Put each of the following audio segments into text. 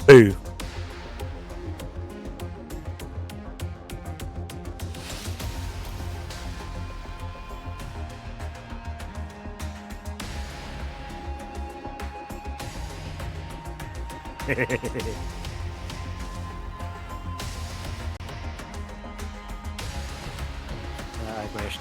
Boo. I wish.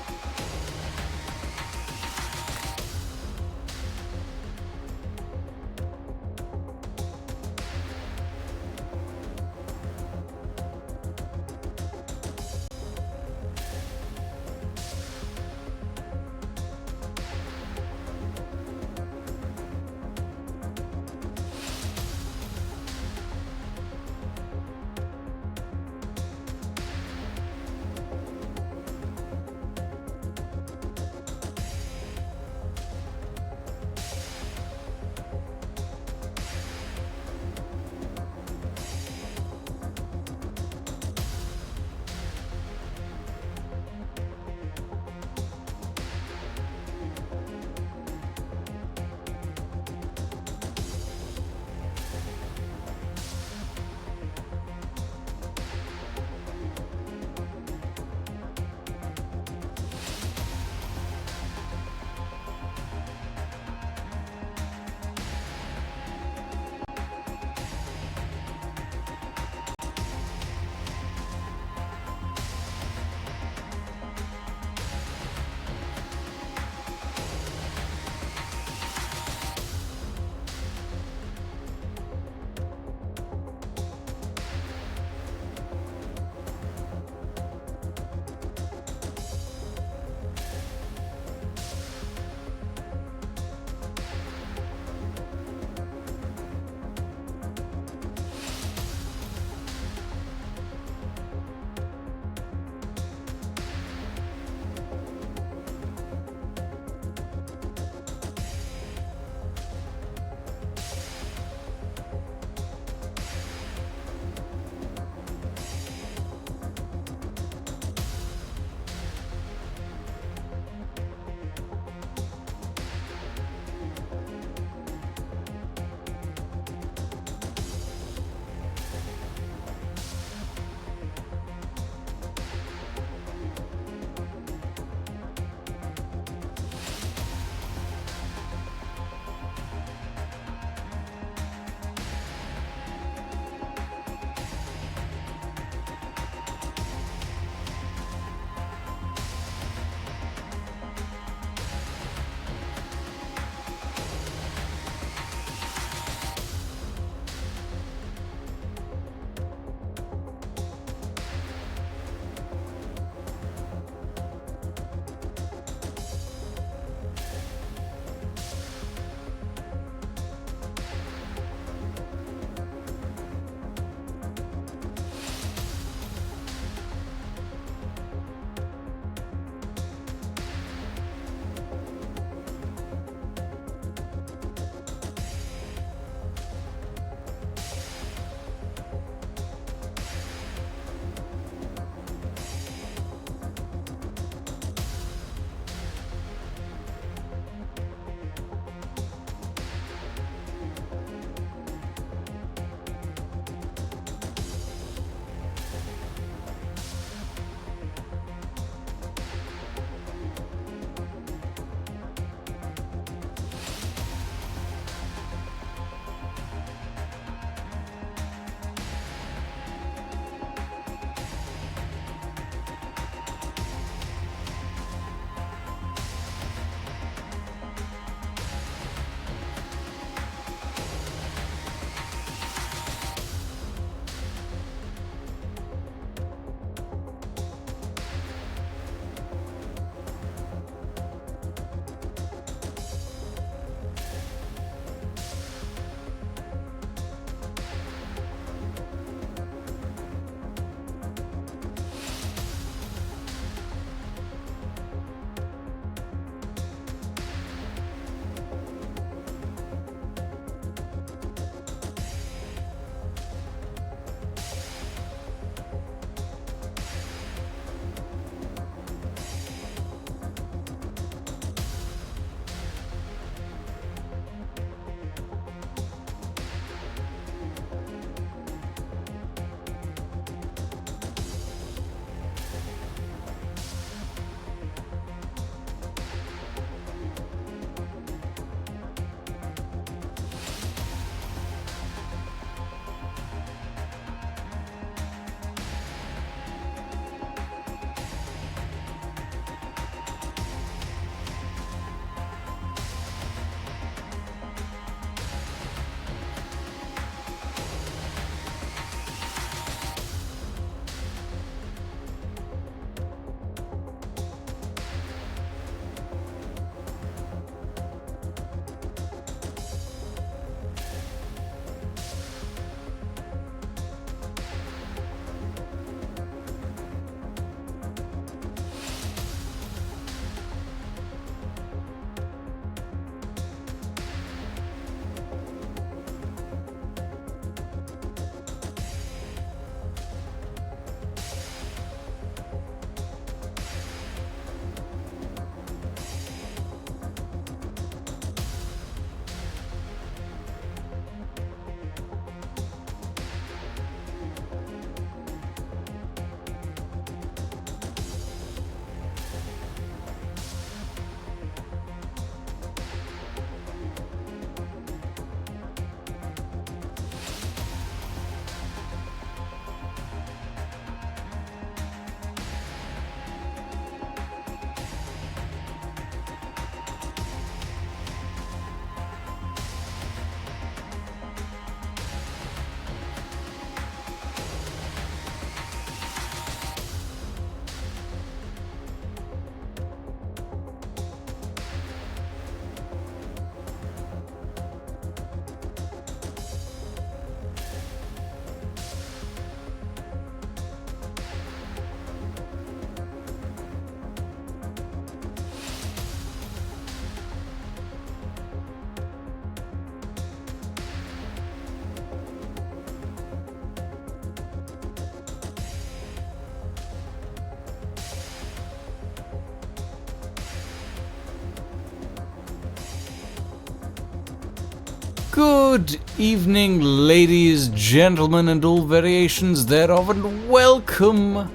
Good evening, ladies, gentlemen, and all variations thereof, and welcome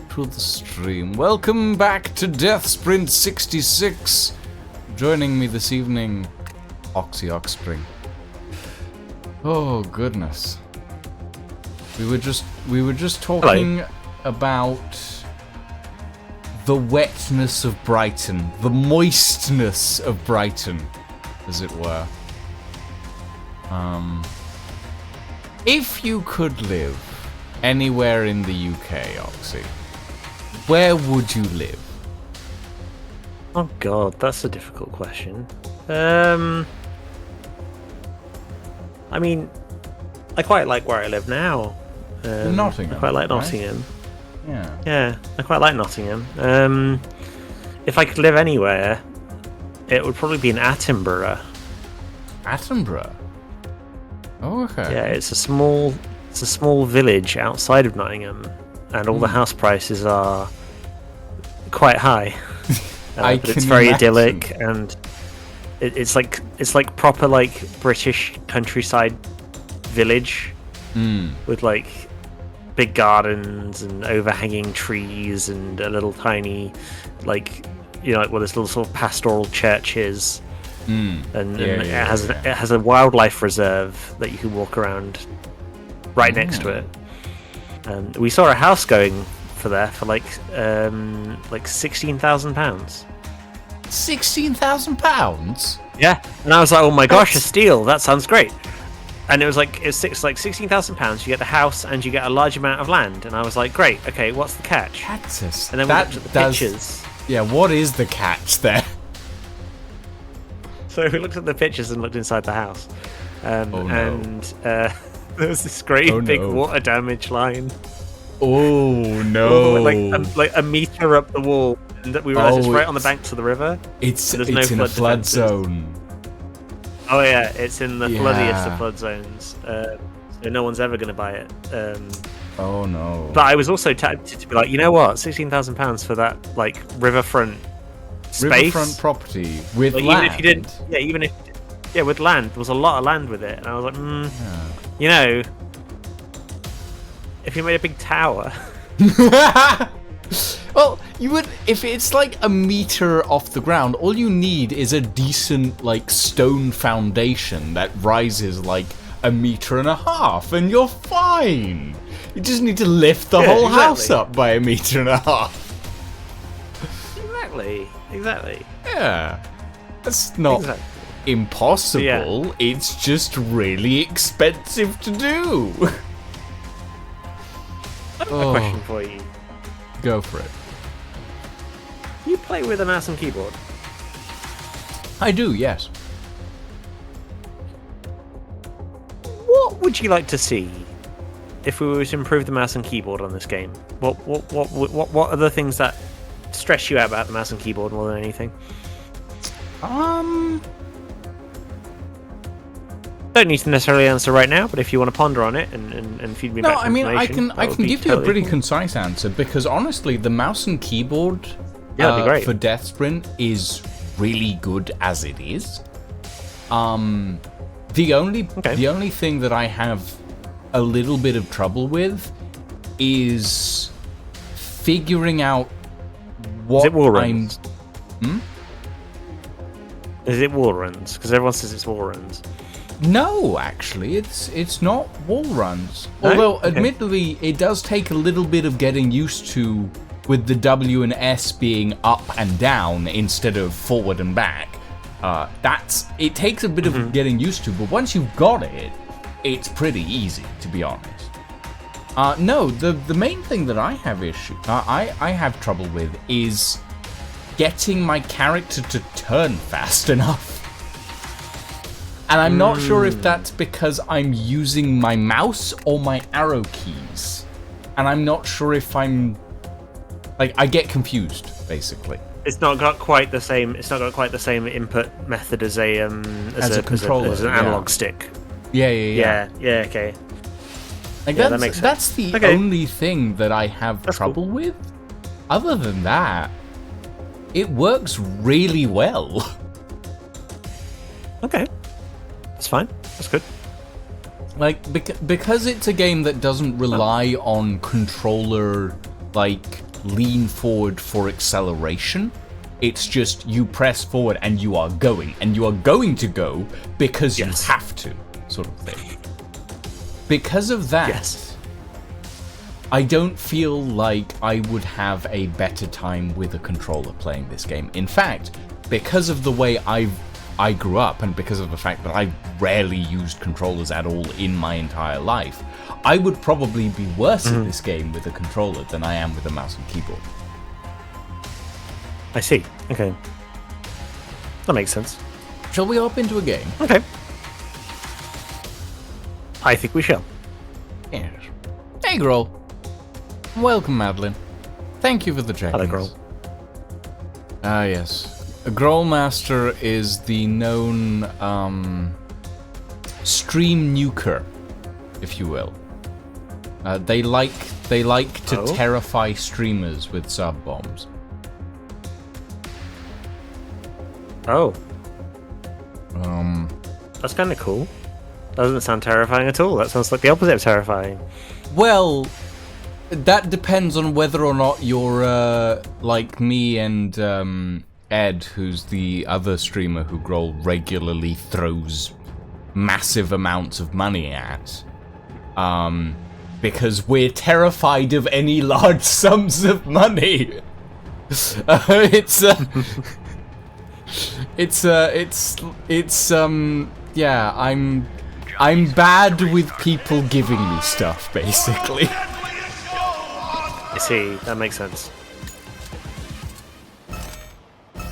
to the stream. Welcome back to DeathSprint 66. Joining me this evening, Oxyspring. Oh goodness. We were just talking about the wetness of Brighton, the moistness of Brighton, as it were. If you could live anywhere in the UK, Oxy, where would you live? Oh god, that's a difficult question. I mean, I quite like where I live now. Nottingham. I quite like right? Nottingham. Yeah. Yeah, I quite like Nottingham. If I could live anywhere, it would probably be in Attenborough. Attenborough. Oh, okay. Yeah, it's a small village outside of Nottingham, and all the house prices are quite high. But it's very idyllic, and it's like proper like British countryside village with like big gardens and overhanging trees and a little tiny like like this little sort of pastoral churches. It has a wildlife reserve that you can walk around right next to it. We saw a house going for there for like £16,000. £16,000? Yeah, and I was like, oh my gosh, a steal! That sounds great. And it was like £16,000. You get the house and you get a large amount of land. And I was like, great. Okay, what's the catch? And then we looked at the pictures. Yeah, what is the catch there? So we looked at the pictures and looked inside the house, and there was this great big water damage line. Oh no! Like a meter up the wall, and we realised it's right on the banks of the river. It's in a flood zone. Oh yeah, it's in the floodiest of flood zones. So no one's ever going to buy it. Oh no! But I was also tempted to be like, you know what, £16,000 for that like riverfront space, riverfront property with land. Even if you didn't, with land, there was a lot of land with it, and I was like, if you made a big tower. Well, you would, if it's like a meter off the ground, all you need is a decent like stone foundation that rises like 1.5 meters, and you're fine. You just need to lift the whole house up by 1.5 meters. Exactly. Yeah. That's not impossible. Yeah. It's just really expensive to do. I have a question for you. Go for it. You play with a mouse and keyboard? I do, yes. What would you like to see if we were to improve the mouse and keyboard on this game? What are the things that stress you out about the mouse and keyboard more than anything? Don't need to necessarily answer right now, but if you want to ponder on it and feed me back some information, I can give you a pretty concise answer, because honestly, the mouse and keyboard for DeathSprint is really good as it is. The only thing that I have a little bit of trouble with is figuring out what I'm. Is it wall runs? Because everyone says it's wall runs. No, actually, it's not wall runs. Although, admittedly, it does take a little bit of getting used to, with the W and S being up and down instead of forward and back. It takes a bit of getting used to, but once you've got it, it's pretty easy, to be honest. No, the main thing that I have I have trouble with is getting my character to turn fast enough. And I'm not sure if that's because I'm using my mouse or my arrow keys. And I'm not sure if I'm I get confused, basically. It's not got quite the same input method as an analog stick. Yeah, okay. That makes sense. That's the only thing that I have trouble with. Other than that, it works really well. Okay. That's fine. That's good. Like, because it's a game that doesn't rely on controller, like, lean forward for acceleration. It's just you press forward and you are going. And you are going to go because you have to, sort of thing. Because of that, I don't feel like I would have a better time with a controller playing this game. In fact, because of the way I grew up, and because of the fact that I rarely used controllers at all in my entire life, I would probably be worse at this game with a controller than I am with a mouse and keyboard. I see. Okay. That makes sense. Shall we hop into a game? Okay. I think we shall. Yes. Hey, Grohl. Welcome, Madeline. Thank you for the check-ins. Hello, Grohl. Ah, yes. A Grohl Master is the known stream nuker, if you will. They like to terrify streamers with sub bombs. Oh. That's kind of cool. Doesn't sound terrifying at all. That sounds like the opposite of terrifying. Well, that depends on whether or not you're like me and Ed, who's the other streamer who Grohl regularly throws massive amounts of money at. Because we're terrified of any large sums of money. Yeah, I'm bad with people giving me stuff, basically. I see, that makes sense.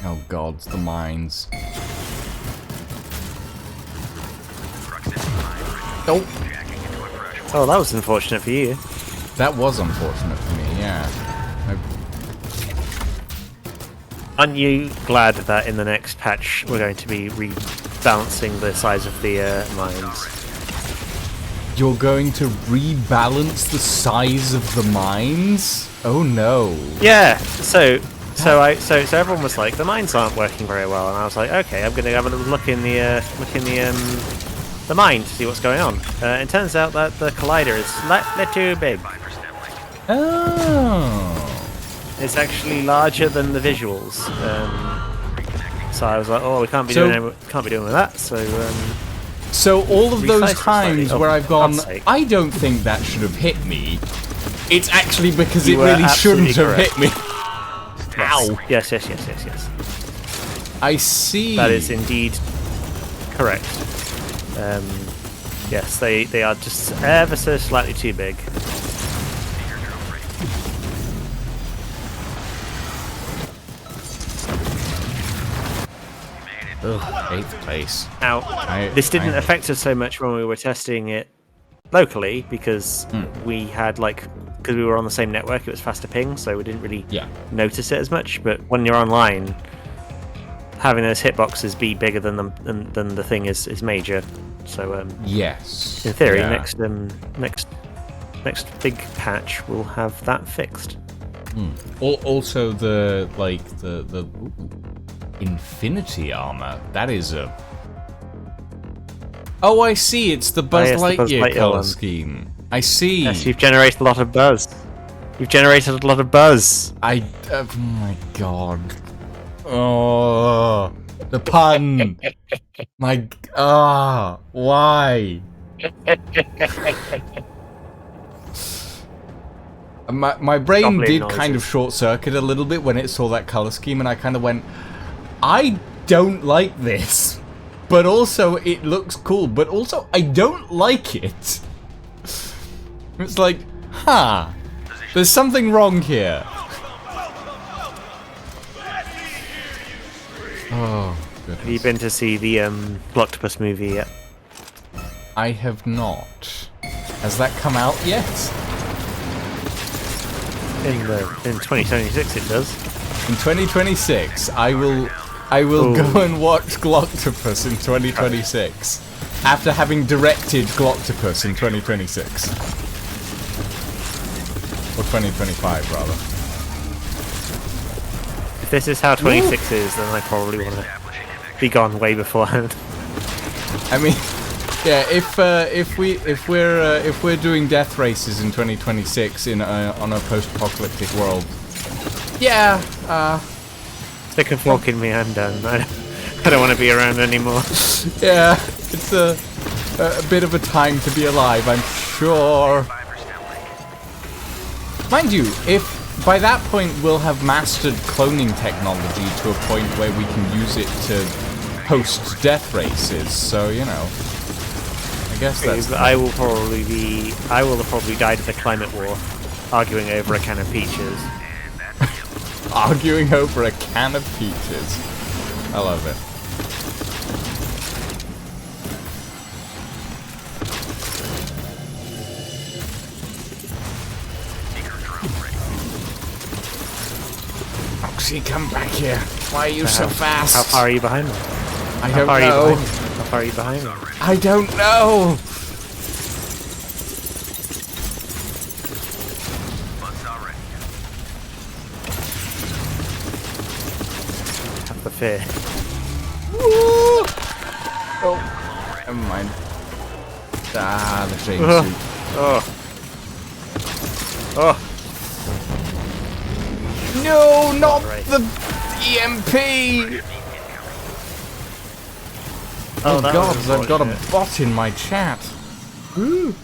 Oh god, the mines. Oh! Oh, that was unfortunate for you. That was unfortunate for me, yeah. Aren't you glad that in the next patch we're going to be rebalancing the size of the mines? You're going to rebalance the size of the mines? Oh no. Yeah, so everyone was like, the mines aren't working very well, and I was like, okay, I'm gonna have a little look in the mine to see what's going on. It turns out that the collider is slightly too big. Oh. It's actually larger than the visuals. So I was like, oh, we can't be doing with that. So all of those times where I've gone, I don't think that should have hit me. It's actually because it really shouldn't have hit me. Ow! Yes. I see. That is indeed correct. Yes, they are just ever so slightly too big. Ugh, 8th place. Now, this didn't affect us so much when we were testing it locally, because we had because we were on the same network, it was faster ping, so we didn't really notice it as much. But when you're online, having those hitboxes be bigger than the thing is major. So yes, in theory, next big patch we'll have that fixed. Also, the Infinity armor. That is a. Oh, I see. It's the Buzz Lightyear color scheme. I see. Yes, you've generated a lot of buzz. Oh my god. Oh, the pun. Why? My brain Goblin did noises. kind of short circuit a little bit when it saw that color scheme, and I kind of went, I don't like this, but also it looks cool, but also I don't like it. It's like, there's something wrong here. Oh, goodness. Have you been to see the Gloctopus movie yet? I have not. Has that come out yet? In 2026 it does. In 2026, I will go and watch Gloctopus in 2026 after having directed Gloctopus in 2026. Or 2025, rather. If this is how 26 is, then I probably want to be gone way beforehand. I mean, Yeah, if we're doing death races in 2026 on a post-apocalyptic world, yeah, Stick a fork in me, I'm done. I don't want to be around anymore. yeah, it's a bit of a time to be alive, I'm sure. Mind you, if by that point we'll have mastered cloning technology to a point where we can use it to host death races, so you know. I guess that's. I will have probably died of the climate war, arguing over a can of peaches. Arguing over a can of peaches. I love it. Roxy, come back here. Why are you so fast? How far are you behind me? I don't know. How far are you behind me? I don't know. Have the fear. Woo! Oh, never mind. Ah, the shade suit. Oh. Oh. No, not Right. the EMP. Oh, Oh that god, was I've got a unfortunate. bot in my chat. Woo.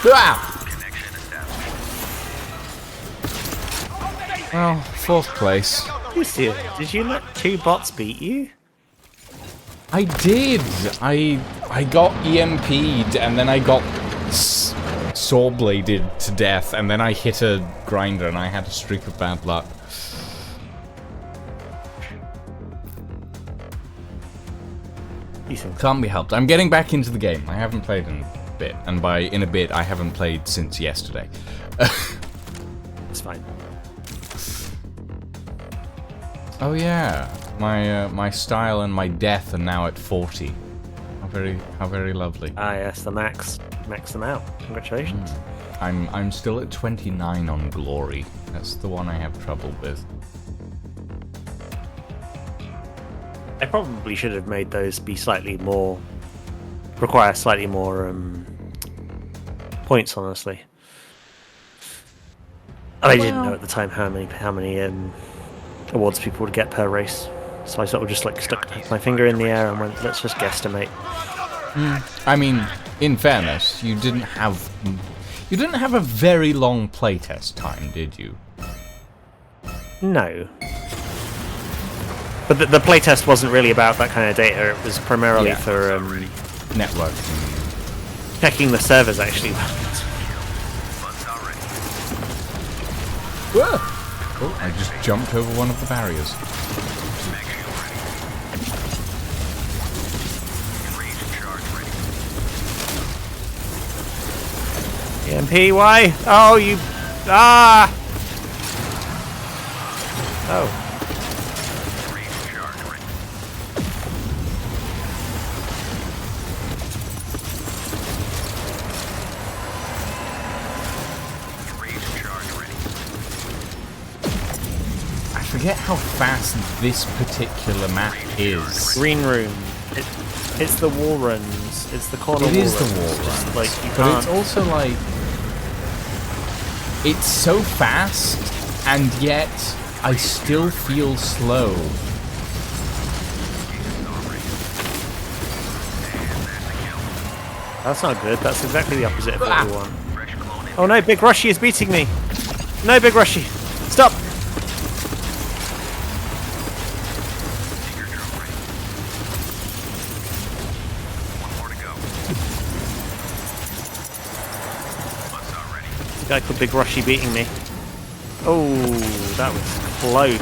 Ah! Well, 4th place. Did you let 2 bots beat you? I did. I got EMP'd and then I got saw bladed to death and then I hit a grinder and I had a streak of bad luck. Decent. Can't be helped. I'm getting back into the game. I haven't played in a bit, and by in a bit I haven't played since yesterday. It's fine. Oh yeah, my style and my death are now at 40. How very lovely. Ah yes, the max them out. Congratulations. I'm still at 29 on glory. That's the one I have trouble with. I probably should have made those be require slightly more points, honestly. I didn't know at the time how many awards people would get per race, so I sort of just like stuck my finger in the air and went, let's just guesstimate. I mean, in fairness, you didn't have a very long playtest time, did you? No. But the playtest wasn't really about that kind of data, it was primarily for Networking. checking the servers actually. Whoa! Oh, I just jumped over one of the barriers. EMP, why? Oh, you... Ah! Oh. I forget how fast this particular map is. Green room. It's the wall runs. It's the corner It wall is runs. the wall It's just runs, like you but can't... it's also like it's so fast, and yet I still feel slow. That's not good. That's exactly the opposite of what we want. Oh no, Big Rushy is beating me. No, Big Rushy. Stop. The guy called Big Rushy beating me. Oh, that was close.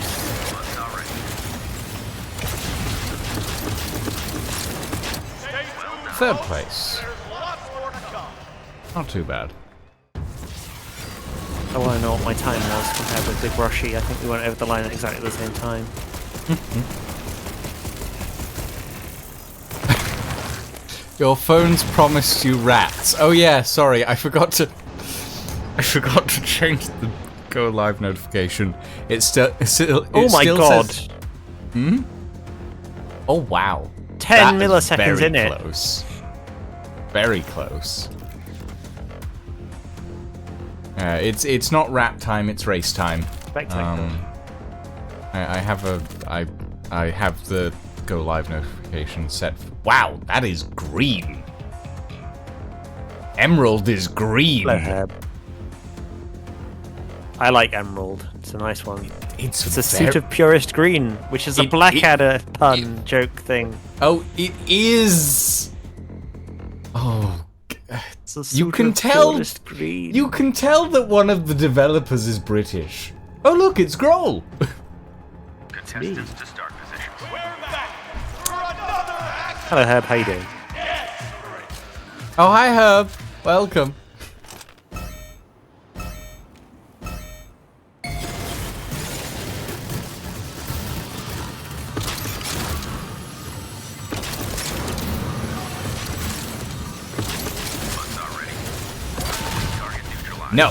Third place. Not too bad. I want to know what my time was compared with Big Rushy. I think we went over the line at exactly the same time. Your phone's promised you rats. Oh yeah, sorry, I forgot to change the go live notification. It's still. Oh my god! Says, Oh wow! 10 That is milliseconds very in it. Close. Very close. It's not rap time. It's race time. Spectacular. I have the go live notification set. Wow, that is green. Emerald is green. Hello, Herb. I like emerald. It's a nice one. It's a suit of purest green, which is a Blackadder pun joke thing. Oh, it is. Oh, It's a suit you can of tell. purest green. You can tell that one of the developers is British. Oh look, it's Grohl. Contestants to start positions. Hello, Herb. How you doing? Oh hi Herb, welcome. No.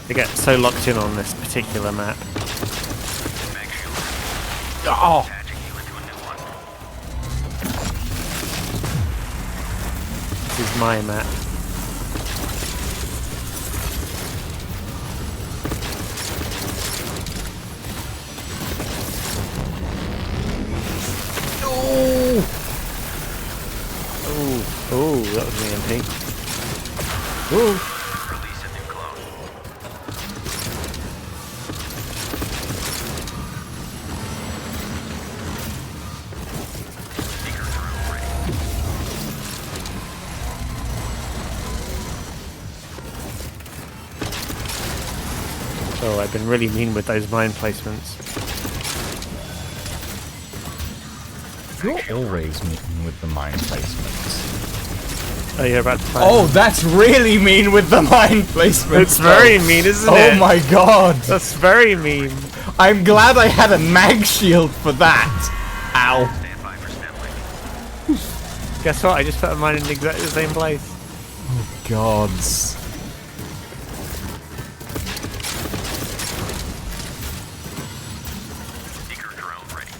They get so locked in on this particular map. Oh. This is my map. Oh, that was an EMP. Ooh. Release a new clone. Seeker drone ready. Oh, I've been really mean with those mine placements. You're always meeting with the mine placements. Oh, you're about to find Oh, that's really mean with the mine placements. It's very mean, isn't Oh it? my god. That's very mean. I'm glad I had a mag shield for that. Ow. Stand by for sniffling. Guess what? I just put mine in exactly the same place. Gods. Seeker drone ready.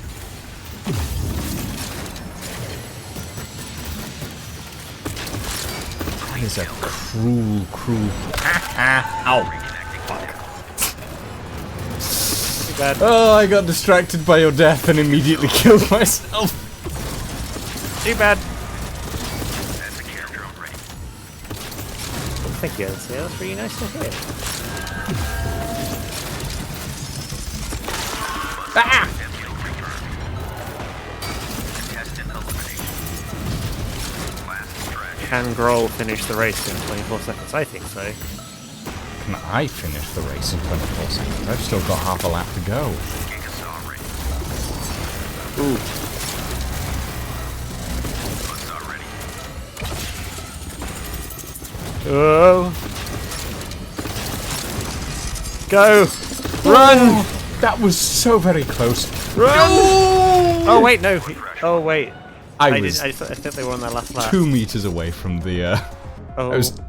That is a cruel, cruel. Ow. Too bad. Oh, I got distracted by your death and immediately killed myself. Too bad. That's a care drone ready. Thank you, Elsie. That's really nice to hear. Ah! Contestant elimination. Last stretch. Can Grohl finish the race in 24 seconds? I think so. Can I finish the race in 24 seconds? I've still got half a lap to go. Gigasaw ready. Ooh. Buzzsaw ready. Oh. Go! Run! That was so very close. Run! Oh wait, no. Oh wait. I was I thought they were on their last lap. 2 meters away from the. Oh. I was.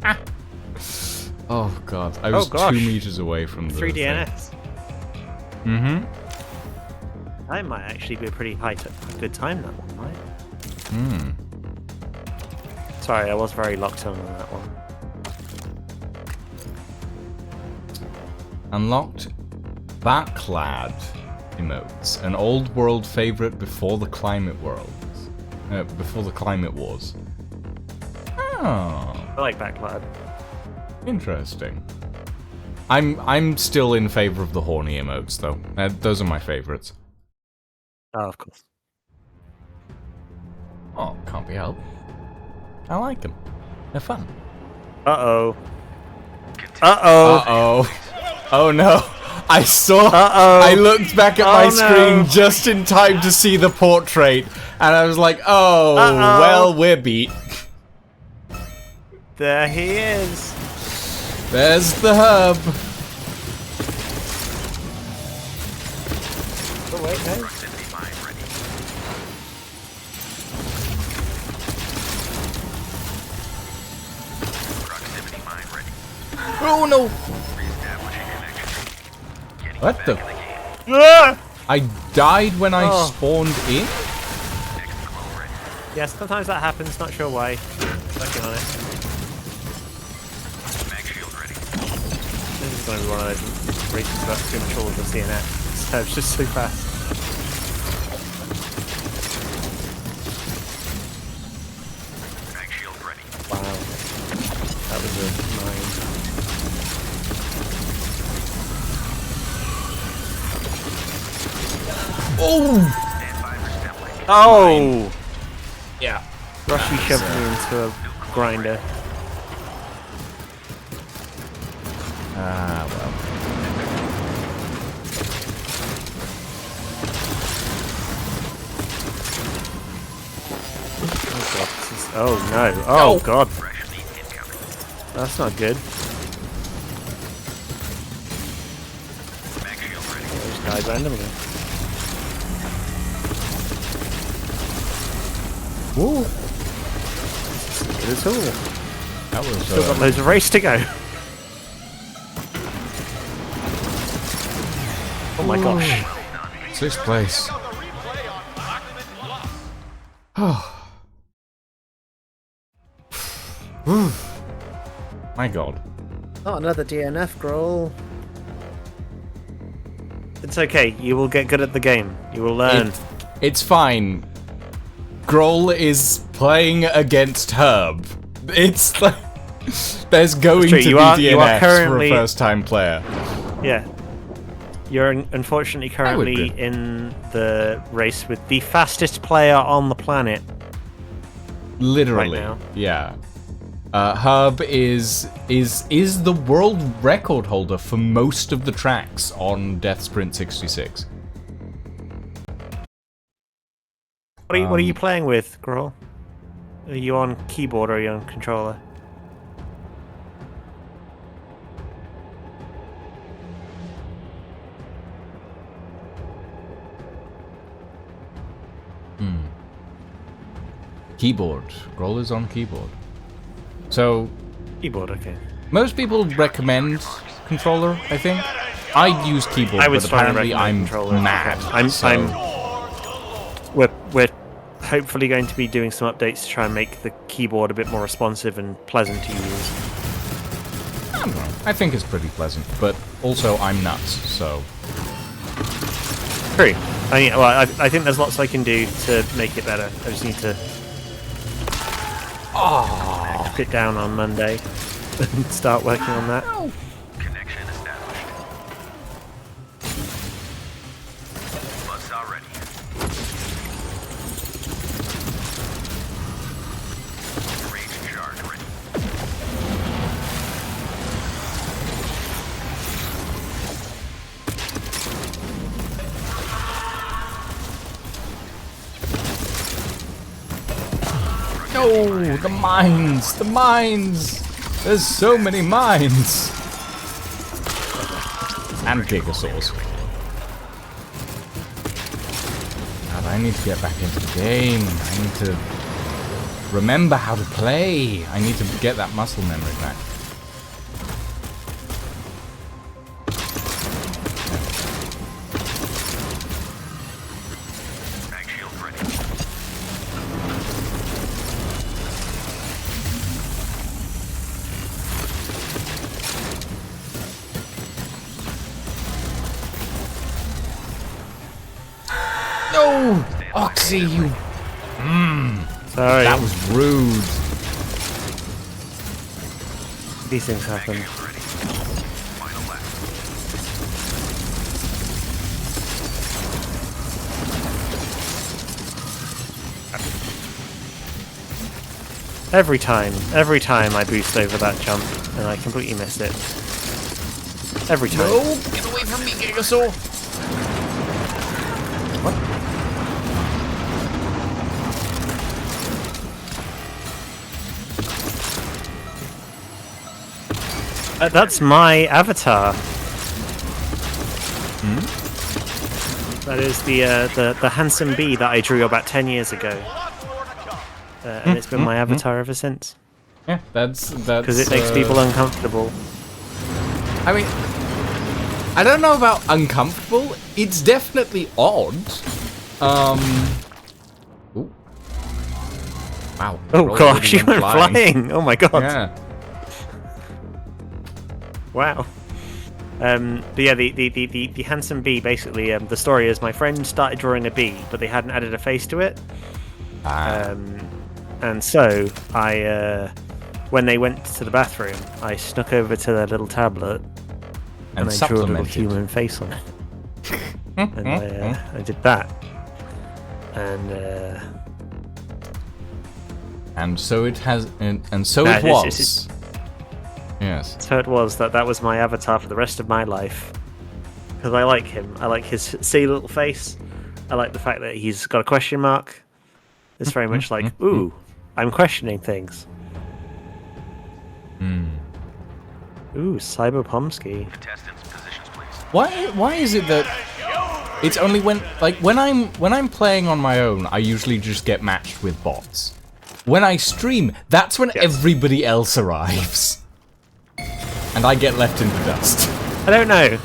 Ah. Oh god, I was gosh. 2 meters away from the. 3DNS. Mm-hmm. That might actually be a pretty good time, that one, right? Hmm. Sorry, I was very locked on that one. Unlocked Backlad emotes, an old world favorite before the climate worlds. Before the climate wars. Oh, I like Backlad. interesting. I'm still in favor of the horny emotes though. Those are my favorites. Oh, of course. Oh, can't be helped. I like them. They're fun. Uh-oh. Uh-oh. Uh-oh. Oh no. I saw. Uh-oh. I looked back at my Oh, screen no. just in time to see the portrait, and I was like, "Oh, Uh-oh. well, we're beat." There he is. There's the hub. Oh wait, no. Proximity mine ready. Proximity mine ready. Oh no! Reestablishing connection. Getting What back the? in the game. Ah! I died when I Oh. spawned in? Next clone ready. Yeah, sometimes that happens. Not sure why. Working on it. Mag shield ready. This is going to be one of those races about too much all of the CNF. So it's just so fast. Mag shield ready. Wow. That was a mine. Oh! Stand by for step link. Oh! Yeah. Rushy shoved me into a grinder. Ah, well. Oh god, this is... Oh no. Oh god. Fresh meat incoming. That's not good. Mag shield ready. Just died randomly. Woo! Good at all. That was, Still got loads of race to go. Oh my gosh. 6th place. Oh. My god. Not another DNF, Grohl. It's okay, you will get good at the game. You will learn. It's fine. Grohl is playing against Herb. It's like there's going true, to you be are- you are DNFs currently- for a first-time player. Yeah. You're unfortunately currently agree. in the race with the fastest player on the planet. Literally, now. yeah. Herb is the world record holder for most of the tracks on DeathSprint 66. What are you playing with, Grohl? Are you on keyboard or are you on controller? Keyboard. Grohl is on keyboard. So Keyboard, okay. most people recommend controller, I think. I use keyboard, I would but strongly apparently recommend I'm controller. mad. so We're hopefully going to be doing some updates to try and make the keyboard a bit more responsive and pleasant to use. I don't know. I think it's pretty pleasant, but also I'm nuts, so True. I think there's lots I can do to make it better. I just need to sit down on Monday and start working on that. Connection established. Buzzsaw ready. Range charge ready. no, the mines, the mines. There's so many mines. And Gigasaws. God, I need to get back into the game. I need to remember how to play. I need to get that muscle memory back. Mag shield ready. No! Oxy, you... Sorry, That was rude. these things happen. Shield ready. Final lap. Every time I boost over that jump, and I completely missed it. Every time. No! Get away from me, Gigasaw! That's my avatar. That is the handsome bee that I drew about 10 years ago. And it's been my avatar ever since. Yeah, that's Because it makes people uncomfortable. I mean, I don't know about uncomfortable. It's definitely odd. Ooh. Wow. Oh Roll gosh, really you went flying! Oh my god. Yeah. Wow. But yeah, the handsome bee, basically, the story is my friend started drawing a bee, but they hadn't added a face to it. And so when they went to the bathroom, I snuck over to their little tablet and I drew a little human face on it. And I did that. And so it has, and so it was. Yes. So it was that was my avatar for the rest of my life. Because I like him. I like his silly little face. I like the fact that he's got a question mark. It's very much like, ooh, I'm questioning things. Ooh, Cyberpomsky. Contestants, positions, please. Why is it that it's only when I'm playing on my own, I usually just get matched with bots. When I stream, that's when everybody else arrives. And I get left in the dust. I don't know.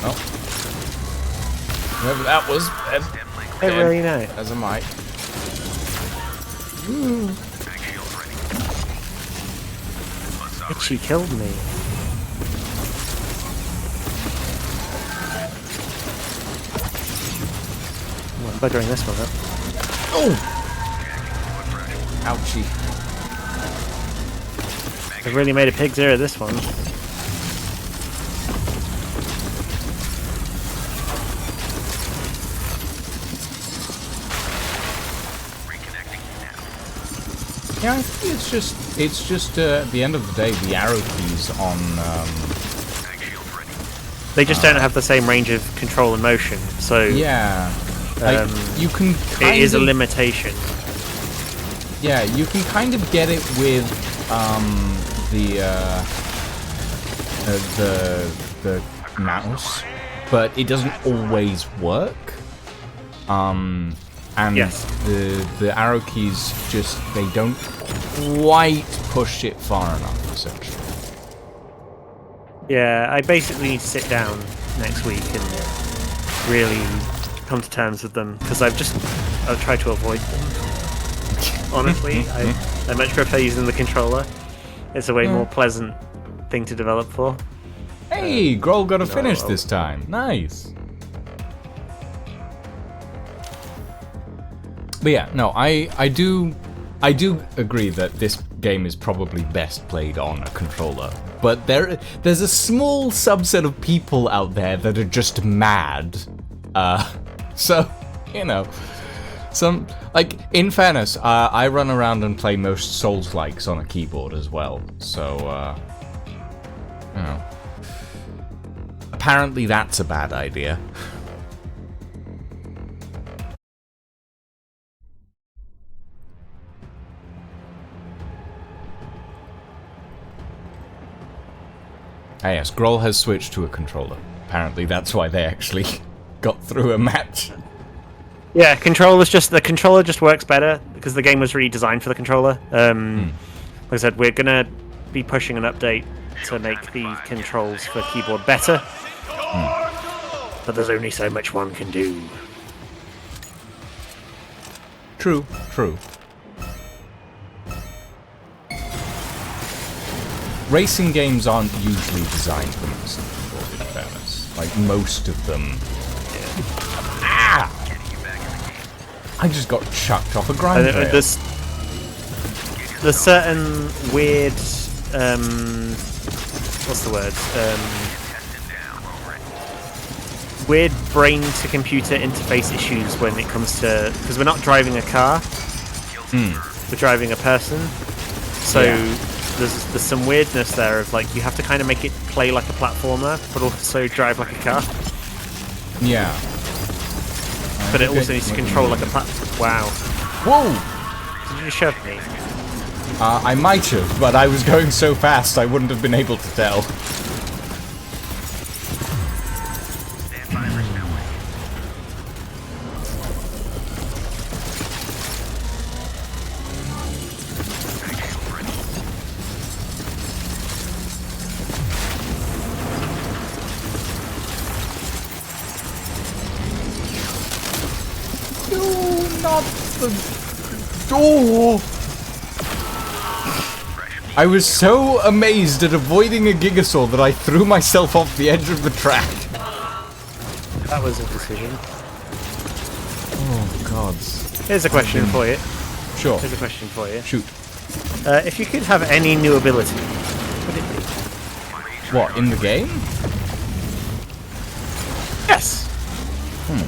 Oh. Whoever that was, I don't really know. as am I. Itchy killed me. Oh, I'm buggering this one up. Oh! Ouchie. I've really made a pig's ear of this one. Yeah, I think it's just at the end of the day, the arrow keys on. They just don't have the same range of control and motion, so Yeah, like, you can. it is a limitation. Yeah, you can kind of get it with the mouse, but it doesn't always work. And the arrow keys just, they don't quite push it far enough, essentially. Yeah, I basically need to sit down next week and really come to terms with them, because I've tried to avoid them. Honestly, I much prefer using the controller. It's a way more pleasant thing to develop for. Hey, Grohl got a finish this time. Nice. But yeah, no, I do agree that this game is probably best played on a controller. But there's a small subset of people out there that are just mad. So, you know, in fairness, I run around and play most Souls-likes on a keyboard as well. So, you know, apparently that's a bad idea. Ah yes, Grohl has switched to a controller. Apparently that's why they actually got through a match. Yeah, the controller just works better because the game was really designed for the controller. Like I said, we're gonna be pushing an update to make the controls for keyboard better. But there's only so much one can do. True. Racing games aren't usually designed for mouse and keyboard, in fairness. Like, most of them. Ah! I just got chucked off a grind rail. There's certain weird, what's the word? Weird brain-to-computer interface issues when it comes to... Because we're not driving a car, we're driving a person. So... Yeah. There's some weirdness there of, like, you have to kind of make it play like a platformer, but also drive like a car. Yeah. but it also needs to control like a platform. Wow. Whoa! Did you shove me? I might have, but I was going so fast I wouldn't have been able to tell. Stand by for spillway. Shield ready. No, not the door! I was so amazed at avoiding a Gigasaw that I threw myself off the edge of the track. That was a decision. Oh, gods. Here's a question for you. Sure. Here's a question for you. Shoot. If you could have any new ability, what would it be? What, in the game? Yes. It's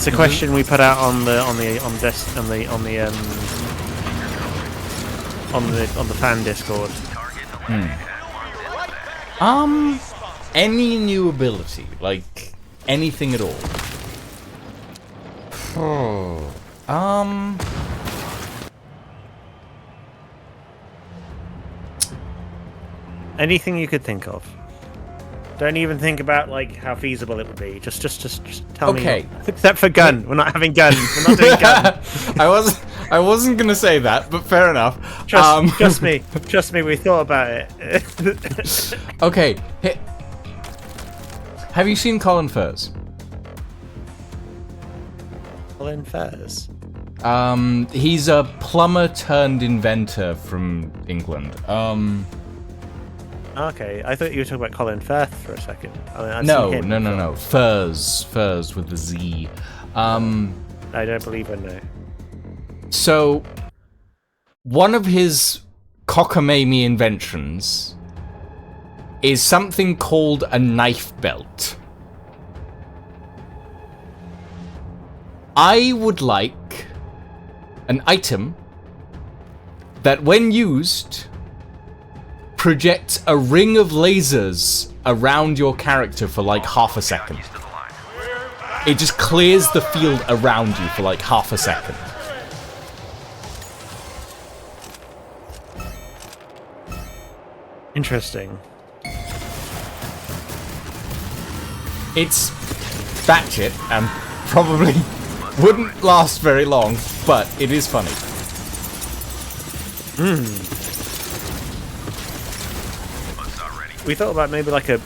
a Mm-hmm. question we put out on the fan Discord. Any new ability, like anything at all. Anything you could think of. Don't even think about like how feasible it would be. Just tell me. Okay. Except for gun. We're not having gun. We're not doing gun. I wasn't gonna say that, but fair enough. Trust me. Trust me. We thought about it. Okay. Have you seen Colin Furze? Colin Furze. He's a plumber turned inventor from England. Okay, I thought you were talking about Colin Firth for a second. No. Furze with the Z. I don't believe I know. So, one of his cockamamie inventions is something called a knife belt. I would like an item that, when used, projects a ring of lasers around your character for like half a second. East of the line. It just clears the field around you for like half a second. Interesting. It's batshit and probably wouldn't last very long, but it is funny. Buzzsaw ready. We thought about maybe like a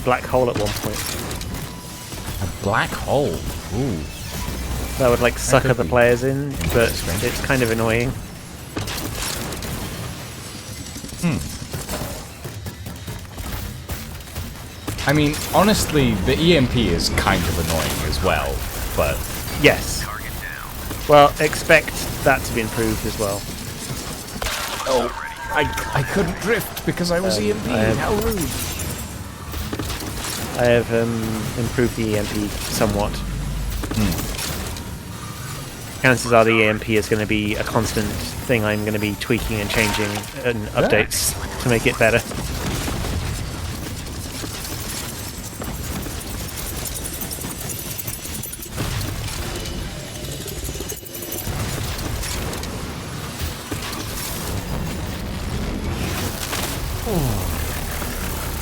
black hole at one point A black hole. Ooh. that would like suck could other be players in, but interesting. it's kind of annoying. I mean, honestly, the EMP is kind of annoying as well, but Yes. Target down. Well, expect that to be improved as well. I couldn't drift because I was EMP. I have- How rude. I have improved the EMP somewhat. Chances are the EMP is going to be a constant thing I'm going to be tweaking and changing and updates to make it better.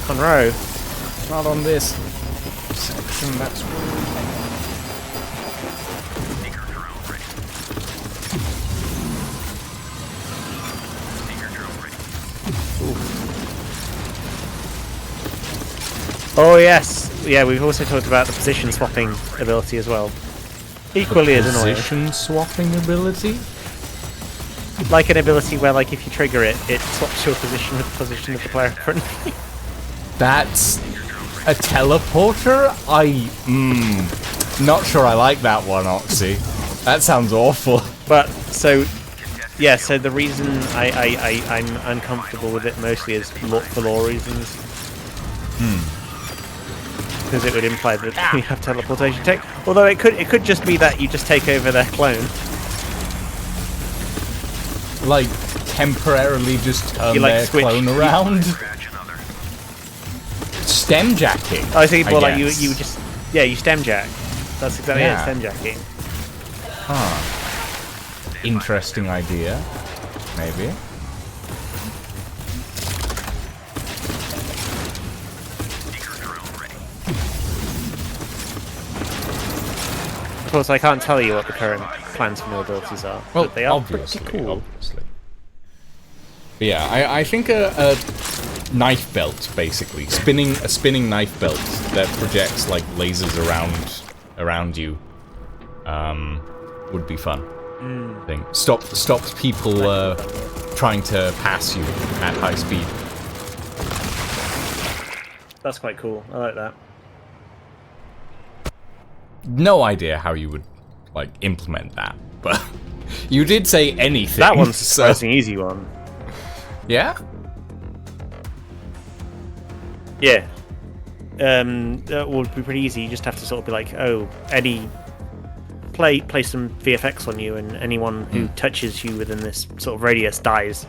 Monroe. Not on this section, that's rude. Seeker drone ready. Seeker drone ready. Oh yes, yeah. We've also talked about the position swapping ability as well. Equally as annoying. Position swapping ability? Like an ability where, like, if you trigger it, it swaps your position with the position of the player in front of you. That's a teleporter? Not sure I like that one, Oxy. That sounds awful. But so, yeah. So the reason I'm uncomfortable with it mostly is for lore reasons. Because it would imply that we have teleportation tech. Although it could just be that you just take over their clone. Like, temporarily just turn You, like, their switch- clone around? Scratch another. Stem jacking. I think more like guess. you just Yeah, you stem jack. That's exactly it, Yeah. stem jacking. Interesting idea. Maybe. Seeker drone ready. Of course, I can't tell you what the current plans for new abilities are, Well, but they are obviously, pretty cool. obviously. But yeah, I think a knife belt, basically, a spinning knife belt that projects like lasers around you, would be fun. I think stops people trying to pass you at high speed. That's quite cool. I like that. No idea how you would like implement that, but you did say anything. That one's a so- surprising easy one. Yeah. Yeah. That would be pretty easy. You just have to sort of be like, oh, Eddie, play some VFX on you, and anyone who touches you within this sort of radius dies.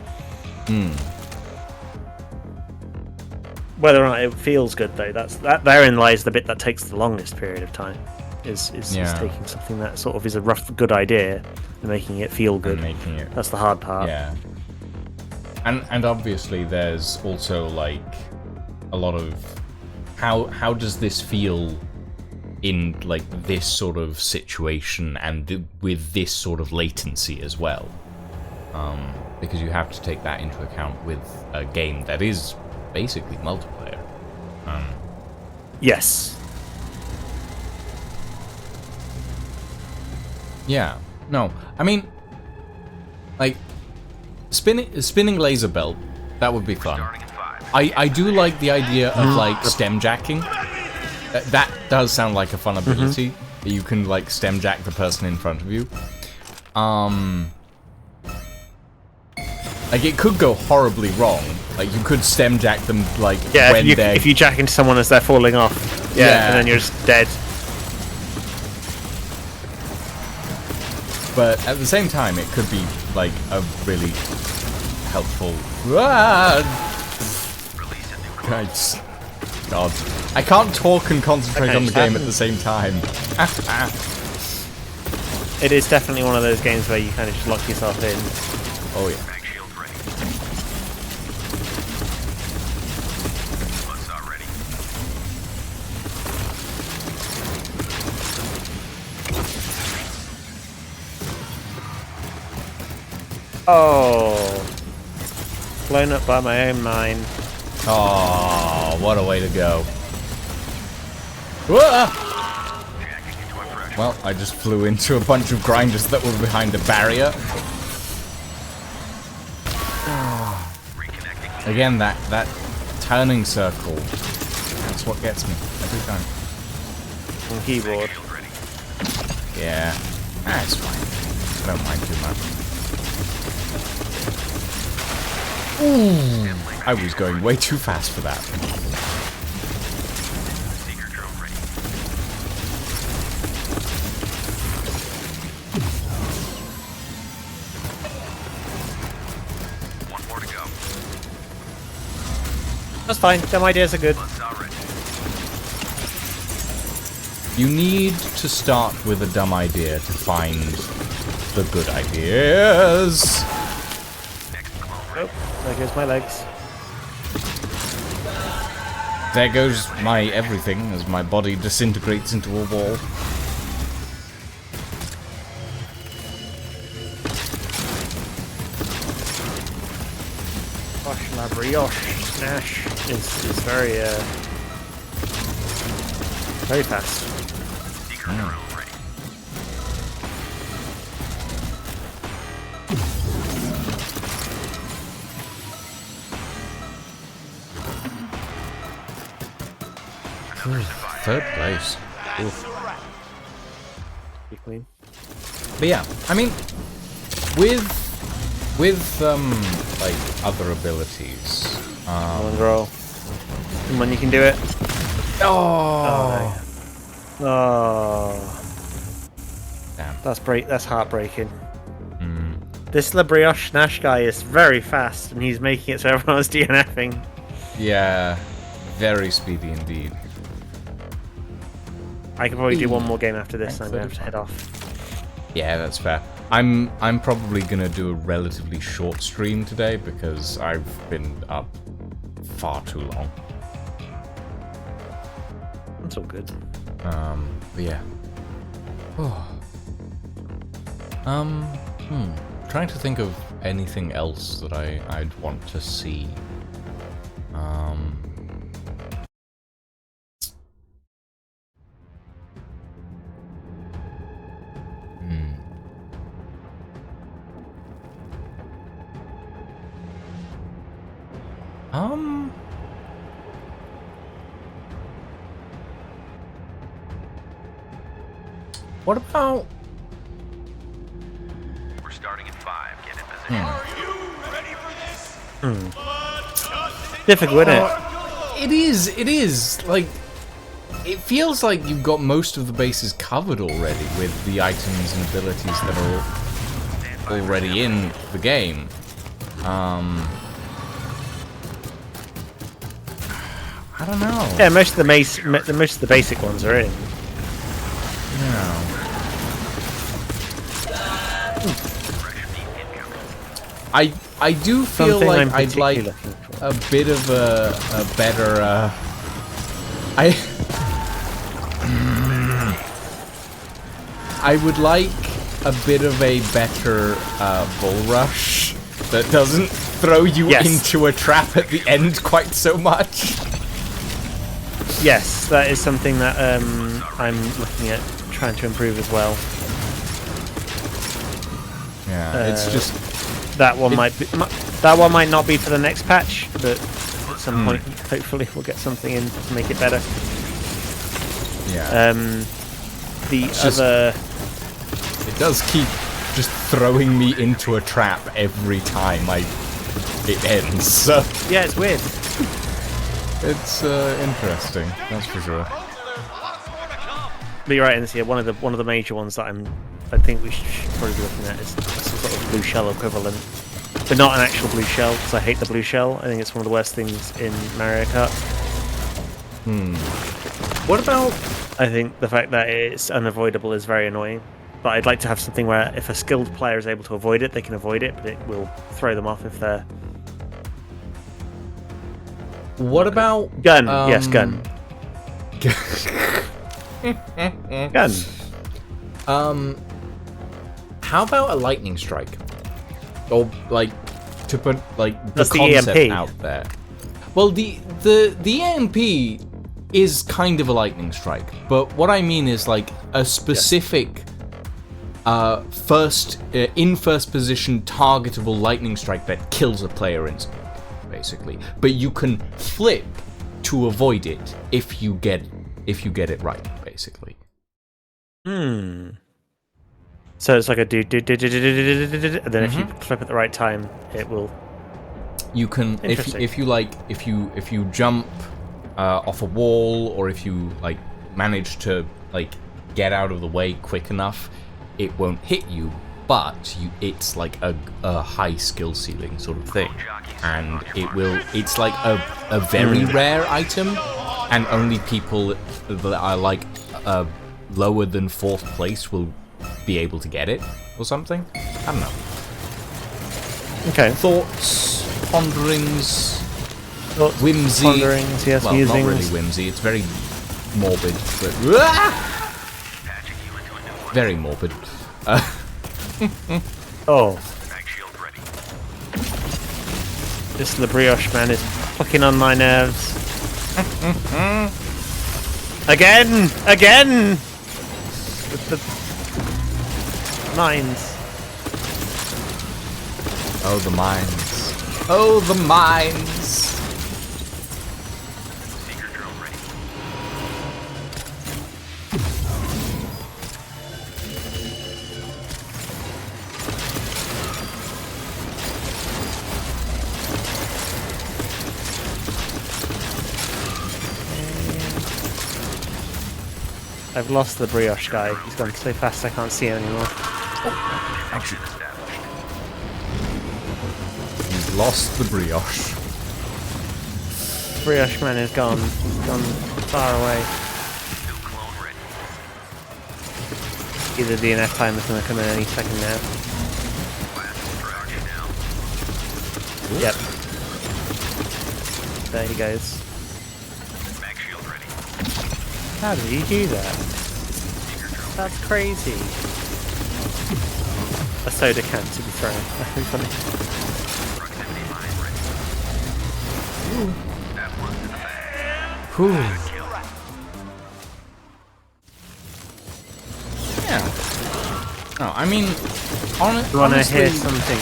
Whether or not it feels good, though, therein lies the bit that takes the longest period of time. Is taking something that sort of is a rough, good idea and making it feel good. And making it. That's the hard part. Yeah. And obviously there's also like a lot of how does this feel in like this sort of situation and with this sort of latency as well, because you have to take that into account with a game that is basically multiplayer. Yes. Yeah. No, I mean, like spinning laser belt, that would be fun. Starting at 5. I do like the idea of like stem jacking. That does sound like a fun ability. That you can like stem jack the person in front of you. Like it could go horribly wrong. Like you could stem jack them like Yeah, when they're if you jack into someone as they're falling off, Yeah. and then you're just dead. but at the same time it could be like a really helpful Release a new code. Guys. God. I can't talk and concentrate Okay, on the game at happens. the same time. It is definitely one of those games where you kind of just lock yourself in. Oh yeah. Mag shield ready. Buzzsaw ready. Oh, blown up by my own mine. Oh, what a way to go. Whoa! Jacking into a pressure. Well, I just flew into a bunch of grinders that were behind a barrier. Reconnecting. Again, that turning circle. That's what gets me every time. On keyboard. Shield ready. Yeah. It's fine. I don't mind too much. I was going way too fast for that. Seeker drone ready. One more to go. That's fine. Them ideas are good. Buzzsaw ready. You need to start with a dumb idea to find the good ideas. Next clone ready. Oh, there goes my legs. There goes my everything as my body disintegrates into a wall. Gosh, la brioche snash is very fast. Seeker drone ready. Third place. Be clean. But yeah, I mean, with like other abilities. One roll. Come on, you can do it. Oh, Oh, damn. that's heartbreaking. This La Brioche Nash guy is very fast, and he's making it so everyone's DNFing. Yeah, very speedy indeed. I can probably do one more game after this, and I'm going to have to head off. Yeah, that's fair. I'm probably gonna do a relatively short stream today because I've been up far too long. That's all good. But yeah. Oh. Trying to think of anything else that I'd want to see. What about... We're starting in 5. Get in position. Are you ready for this? Difficult, isn't it? It is. Like, it feels like you've got most of the bases covered already with the items and abilities that are already in the game. I don't know. Yeah, most of the basic ones are in. Yeah. I do feel Something like I'm I'd like particularly looking for. a bit of a better I would like a bit of a better bull rush that doesn't throw you into a trap at the end quite so much. Yes, that is something that I'm looking at trying to improve as well. Yeah, it's just that one might not be for the next patch, but at some point, hopefully, we'll get something in to make it better. Yeah. It does keep just throwing me into a trap every time it ends. So yeah, it's weird. It's interesting, that's for sure. But you're right, and one of the major ones that I think we should probably be looking at is some sort of blue shell equivalent, but not an actual blue shell, because I hate the blue shell. I think it's one of the worst things in Mario Kart. What about? I think the fact that it's unavoidable is very annoying. But I'd like to have something where if a skilled player is able to avoid it, they can avoid it, but it will throw them off if they're... What about... Gun. Yes, gun. Gun. How about a lightning strike? Or, like, to put, like, the That's the concept EMP. out there. Well, the EMP is kind of a lightning strike, but what I mean is, like, a specific... in first position targetable lightning strike that kills a player instantly, basically. But you can flip to avoid it if you get it right, basically. So it's like a do, and then if you flip at the right time, it will. You can if you jump off a wall, or if you like manage to like get out of the way quick enough, it won't hit you, but it's like a high skill ceiling sort of thing, and it's like a very rare item, and only people that are like lower than 4th place will be able to get it, or something. I don't know. Okay. Thoughts, ponderings, whimsy. Ponderings, yes, well, musings. not really whimsy. It's very morbid, but very morbid. Oh. Mag shield ready. This the brioche man is fucking on my nerves. Again! With the mines. Oh, the mines. Oh, the mines. Seeker drone ready. I've lost the brioche guy. He's gone so fast I can't see him anymore. Actually, he's lost the brioche. Brioche man is gone. He's gone far away. New clone ready. Either DNF time is going to come in any second now. Yep. There he goes. Mag shield ready. How did he do that? That's crazy. A soda can to be thrown. That'd be funny. Proximity mine ready. That one's in the bag. Whew. Kill. Yeah. No, I mean, You want to honestly, hear something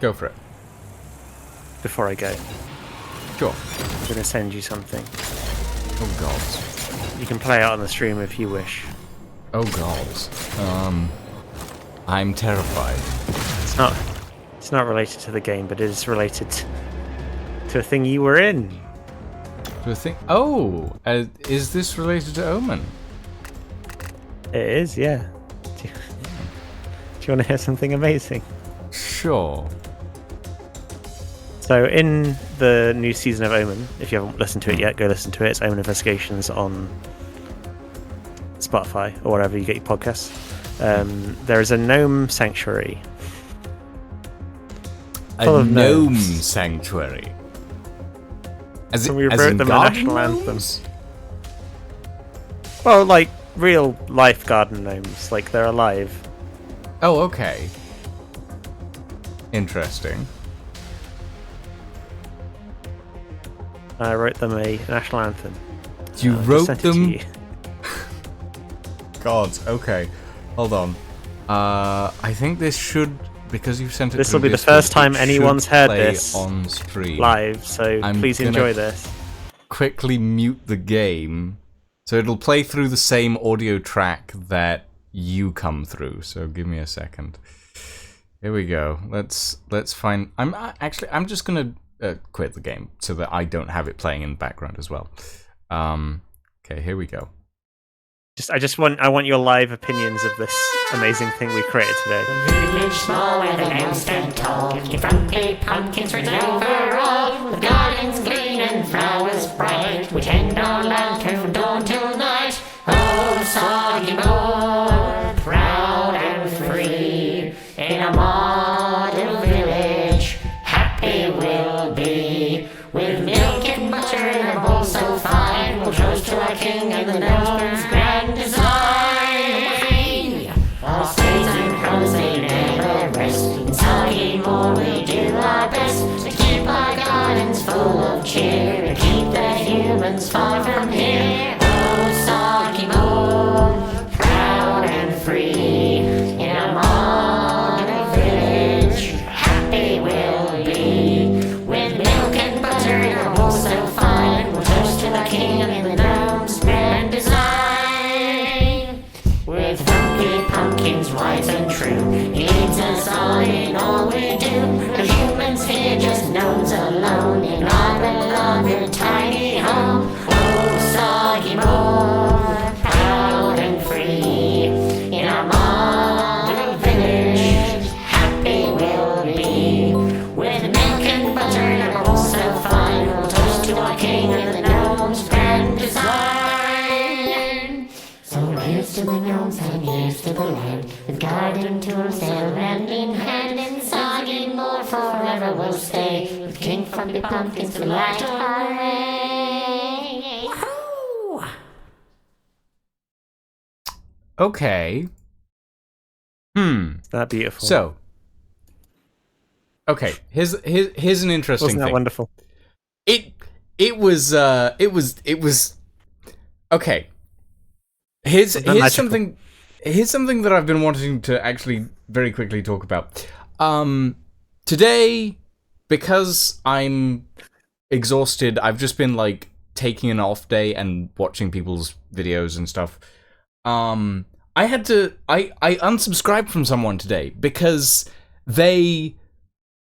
go for it. before I go? Sure. I'm going to send you something. Oh god. You can play it on the stream if you wish. Oh god. I'm terrified. It's not related to the game, but it is related to a thing you were in. Do I think? Oh, is this related to Omen? It is, yeah. Do you want to hear something amazing? Sure. So in the new season of Omen, if you haven't listened to it yet, go listen to it. It's Omen Investigations on Spotify or wherever you get your podcasts. There is a gnome sanctuary. Full A of gnome gnomes. sanctuary. As So in, we as wrote in them a garden national anthem. gnomes? Well, like real life garden gnomes, like they're alive. Oh, okay. Interesting. I wrote them a national anthem. You I just wrote sent it to them? you. God, okay. Hold on. I think this should, because you've sent it This to will be the Discord, first time it anyone's should heard play this on stream. live, so I'm please gonna- enjoy this. Quickly mute the game, so it'll play through the same audio track that you come through. So give me a second. Here we go. Let's find. I'm just gonna quit the game so that I don't have it playing in the background as well. Okay, here we go. I want your live opinions of this amazing thing we created today. Village small where the gnomes stand tall. Your frumpy pumpkins written overall. With gardens green and flowers bright. We tend our lantern from dawn till night. Oh, soggy more, proud and free. In a model village, happy we'll be. With milk and butter in a bowl so fine. We'll toast to our king and the gnomes' grand design. Our spades and crows they never rest. In soggy more we do our best to keep our gardens full of cheer and keep the humans far from here. Oh, soggy more, proud and free. In a model village, happy we'll be. With milk and butter in a bowl so fine, we'll toast to the king and the gnomes' grand design. With funky pumpkins white and true, he leads us all in all we do. The humans here just gnomes alone in our beloved tiny home. Oh, soggy more, proud and free. In our model village, happy we'll be. With milk and butter in a bowl so fine, we'll toast to our king and the gnomes' grand design. So here's to the gnomes and here's to the land. With garden tools they'll hand in hand. In soggy more forever we'll stay. With King Frumpy Pumpkins to light our way. Woohoo! Okay. Isn't that beautiful? So. Okay. Here's an interesting Wasn't that thing. wonderful? It was okay. Here's something that I've been wanting to actually very quickly talk about. Today, because I'm exhausted, I've just been like taking an off day and watching people's videos and stuff. I unsubscribed from someone today because they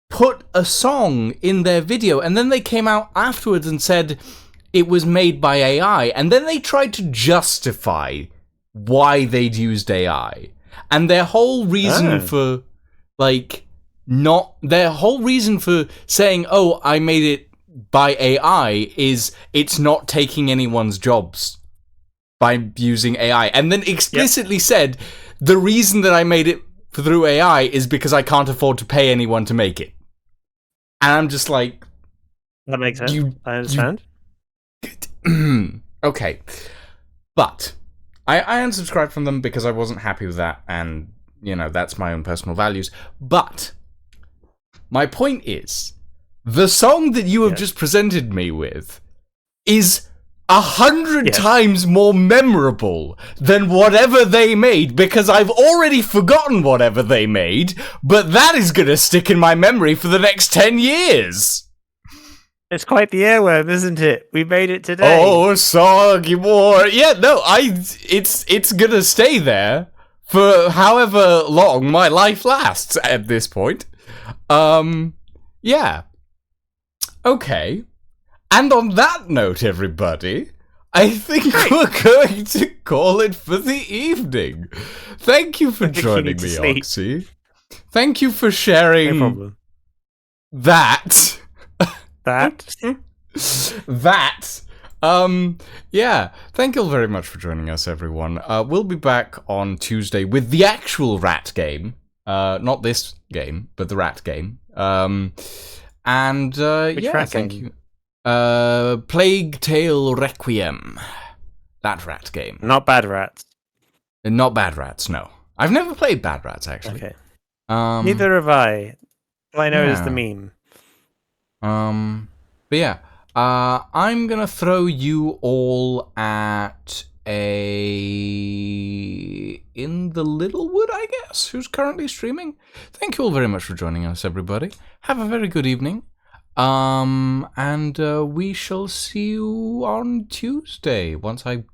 put a song in their video and then they came out afterwards and said it was made by AI, and then they tried to justify why they'd used AI. And their whole reason for saying, "Oh, I made it by AI," is it's not taking anyone's jobs. by using AI, and then explicitly said the reason that I made it through AI is because I can't afford to pay anyone to make it. And I'm just like, that makes sense. I understand. Okay, but I unsubscribed from them because I wasn't happy with that, and that's my own personal values. But my point is, the song that you have just presented me with is 100 times more memorable than whatever they made, because I've already forgotten whatever they made, but that is gonna stick in my memory for the next 10 years. It's quite the airworm, isn't it? We made it today. Oh, soggy boy. Yeah, no, it's gonna stay there for however long my life lasts at this point. Yeah. Okay. And on that note, everybody, I think we're going to call it for the evening. Thank you for joining me, Oxy. Thank you for sharing No problem. that. Yeah. Thank you all very much for joining us, everyone. We'll be back on Tuesday with the actual rat game. Not this game, but the rat game. Which rat thank game? you. Plague Tale Requiem. That rat game. Not Bad Rats. Not Bad Rats, no. I've never played Bad Rats, actually. Okay. Neither have I. All I know is the Yeah. meme. But yeah, I'm gonna throw you all at In the Littlewood, I guess, who's currently streaming. Thank you all very much for joining us, everybody. Have a very good evening. And we shall see you on Tuesday once I got